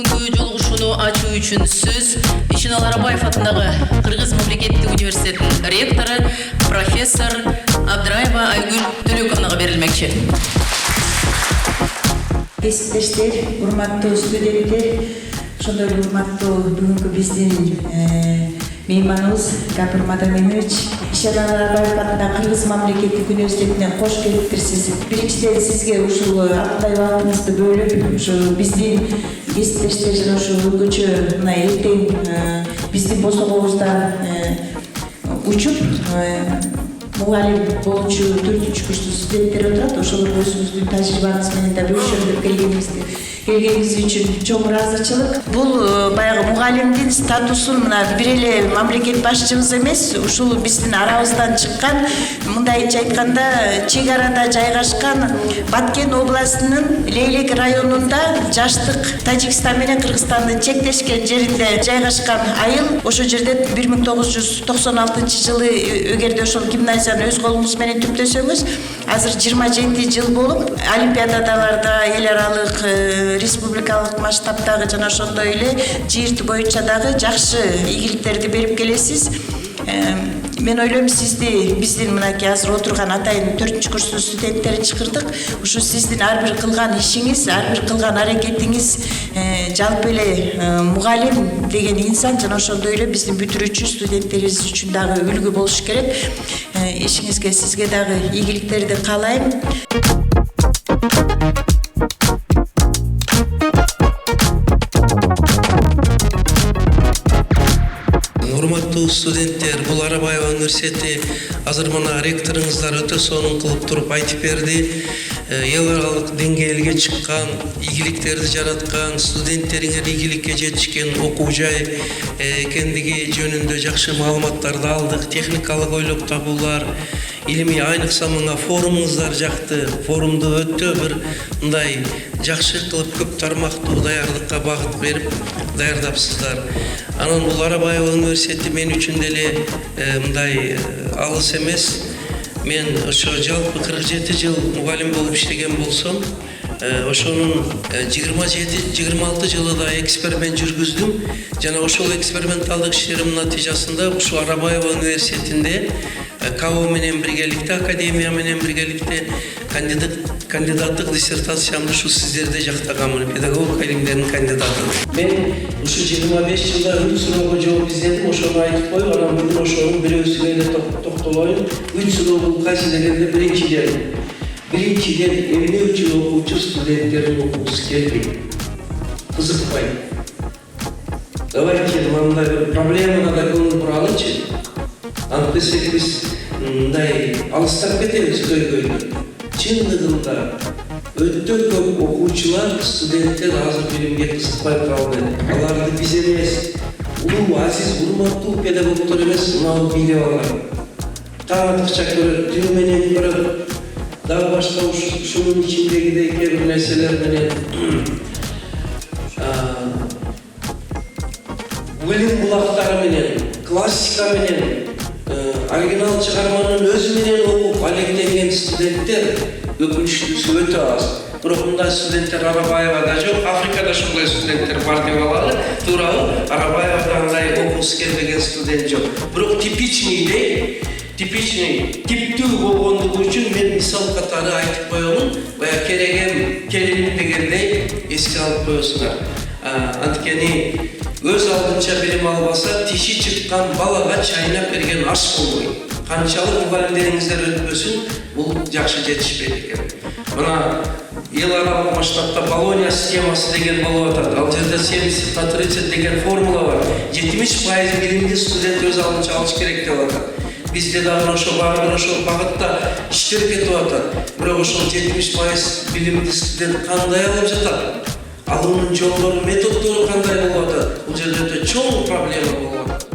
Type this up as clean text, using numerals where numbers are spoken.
бүгүнкү жолугушууну ачуу үчүн сөз Ишенал Арабаев атындагы Кыргыз мамлекеттик университетинин ректору профессор Абдраева Айгүл Төлөкановго берилмекчи. Кесиптештер, урматтуу студенттер, ошондой эле урматтуу бүгүнкү биздин мейманыбыз Гапыр Мадаминович Ишенал Арабаев атындагы Кыргыз мамлекеттик университетине кош келиптирсиз. Биринчиден сизге ушул аттай убактыңызды бөлүп, ушу биздин кесиптештер жана ушу өзгөчө мына эртең биздин босогобуздан учуп мугалим болчу 4-курстуу студенттер отурат. Ошолор өзүңүздүн тажрыйбаңыз менен да бөлүшөм деп келгениңиз үчүн чоң ыраазычылык. Бул баягы мугалимдин статусун мына бир эле мамлекет башчыбыз эмес, ушул биздин арабыздан чыккан, мындайча айтканда чек арада жайгашкан Баткен областынын Лейлек районунда жаштык Тажикстан менен Кыргызстандын чектешкен жеринде жайгашкан айыл. Ошол жерде 1996-жылы эгерде ошол гимназияны өз колуңуз менен түптөсөңүз, азыр 27 жыл болуп, олимпиадаларда, эл аралык, республикалык масштабтагы жана ошондой эле жер боюнча дагы жакшы ийгиликтерди берип келесиз. Мен ойлойм, сизди биздин мынакей азыр отурган атайын 4-курстуу студенттерин чакырдык. Ушу сиздин ар бир кылган ишиңиз, ар бир кылган аракетиңиз жалпы эле мугалим деген инсан жана ошондой эле биздин бүтүрүүчү студенттерибиз үчүн дагы үлгү болуш керек. Ишиңизге, сизге дагы ийгиликтерди каалайм. Урматтуу студенттер, бул Арабаева университети азыр мына ректоруңуздар өтө сонун кылып туруп айтып берди. Эл аралык деңгээлге чыккан, ийгиликтерди жараткан, студенттериңер ийгиликке жетишкен окуу жай экендиги жөнүндө жакшы маалыматтарды алдык. Техникалык ойлоп табуулар, илимий, айныкса мына форумуңуздар жакты. Форумду өтө бир мындай жакшы кылып көп тармактуу даярдыкка багыт берип даярдапсыздар. Анан бул Арабаева университети мен үчүн деле мындай алыс эмес. Мен ошо жалпы 47 жыл мугалим болуп иштеген болсом, ошонун 26 жылыда эксперимент жүргүздүм. Жана ошол эксперименталдык иштеримдин натыйжасында ушу Арабаева университетинде КАО менен биргеликте, академия менен биргеликте кандидаттык диссертациямды ушу сиздерде жактаганмын, педагогика илимдеринин кандидаты. Мен ушу 25 жылда 3 суроого жооп издедим, ошону айтып коюп, анан бүгүн ошонун бирөөсүгө эле токтолоюн. 3 суроо бул кайсы дегенде биринчиден эмне үчүн окуучу студенттердин окугусу келбейт, кызыкпайт. Давайте мындай бир проблеманы да көңүл буралычы. Антесек биз мындай алыстап кетебиз көйгөйдөн. Чындыгында өтө көп окуучулар, студенттер азыр билимге кызыкпай калды. Аларды биз эмес, улуу, азиз, урматтуу педагогдор эмес, мынау билип алат. Таң атыкча көрөт, түнү менен көрөт, дагы башка ушунун ичиндегидей кээ бир нерселер менен билим булактары менен, классика менен, оригинал чыгарманын өзү менен окуп алектенген студенттер өкүнүчтүүсү өтө аз. Бирок мындай студенттер Арабаевада жок, Африкада ушундай студенттер бар деп алалы. Туурабы? Арабаевада андай окугусу келбеген студент жок. Бирок типтүү болгондугу үчүн мен мисал катары айтып коемун. Бая керегем келиним дегендей эске алып коесуңар. Анткени өз алдынча билим албаса, тиши чыккан балага чайнап берген аш болбойт. Канчалык мугалимдериңиздер өтпөсүн, бул жакшы жетишпейт экен. Мына эл аралык масштабта Болония системасы деген болуп атат. Ал жерде 70-30 деген формула бар. 70% билимди студент өз алдынча алыш керек деп атат. Бизде дагы ошо багытта иштер кетип атат. Бирок ошол 70% билимди студент кандай алып жатат? Алуунун жолдору, методдору кандай болуп атат? Бул жерде чоң проблема болуп атат.